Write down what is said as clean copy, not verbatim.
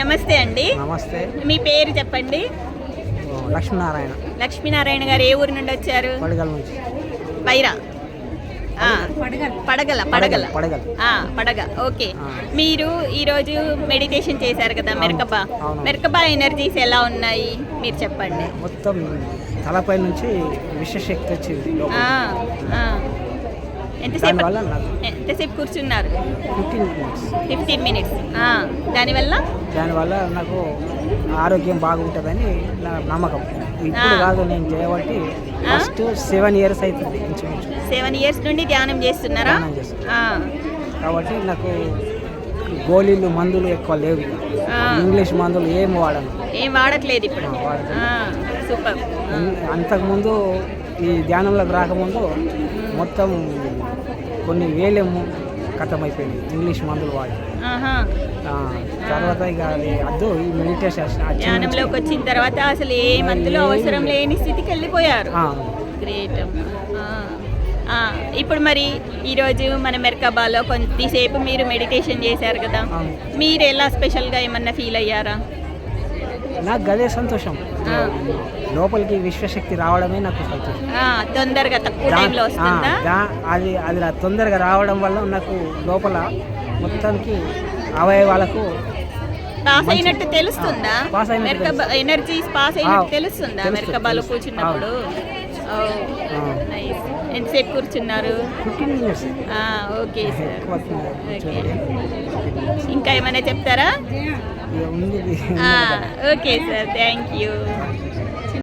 నమస్తే అండి. నమస్తే. మీ పేరు చెప్పండి. లక్ష్మీనారాయణ. లక్ష్మీనారాయణ గారు ఏ ఊరు నుండి వచ్చారు? పడగల నుంచి. వైరా పడగల పడగల పడగల. పడగ. ఓకే. మీరు ఈరోజు మెడిటేషన్ చేశారు కదా మెరకబా. మెరకబా ఎనర్జీస్ ఎలా ఉన్నాయి మీరు చెప్పండి. మొత్తం తలపై నుంచి విశ్వశక్తి వచ్చింది. ఎంతసేపు కూర్చున్నారు? 15 మినిట్స్. దానివల్ల నాకు ఆరోగ్యం బాగుంటుందని నా నమ్మకం. ఇప్పుడు కాదు, నేను చేయబట్టి ఫస్ట్ 7 years అవుతుంది. 7 years నుండి ధ్యానం చేస్తున్నారా? కాబట్టి నాకు గోళీలు మందులు ఎక్కువ లేవు. ఇంగ్లీష్ మందులు ఏం వాడట్లేదు ఇప్పుడు. సూపర్. అంతకుముందు ఈ ధ్యానంలోకి రాకముందు మొత్తం కొన్ని వేలేమో ఖతమైపోయింది ఇంగ్లీష్ మందులు వాడి. తర్వాత ఇక అది అద్దు ఈ మెడిటేషన్ ధ్యానంలోకి వచ్చిన తర్వాత అసలు ఏ మందులు అవసరం లేని స్థితికి వెళ్ళిపోయారు. గ్రేట్. ఇప్పుడు మరి ఈరోజు మన మెరకబాలో కొద్దిసేపు మీరు మెడిటేషన్ చేశారు కదా, మీరు ఎలా స్పెషల్గా ఏమన్నా ఫీల్ అయ్యారా? నాకు గదే సంతోషం. లోపలికి విశ్వశక్తి రావడమే నాకు సంతోషం. తొందరగా తక్కువ టైంలో వస్తుందా? అది తొందరగా రావడం వల్ల నాకు లోపల మొత్తానికి అవయవాలకు పాస్ అయినట్టు తెలుస్తుందా? ఎనర్జీస్ పాస్ అయినట్టు తెలుస్తుందా మెరకబాలో కూర్చున్నప్పుడు? ఎంతసేపు కూర్చున్నారు? 15 minutes. Okay sir. ఇంకా ఏమైనా చెప్తారా? Okay sir, thank you.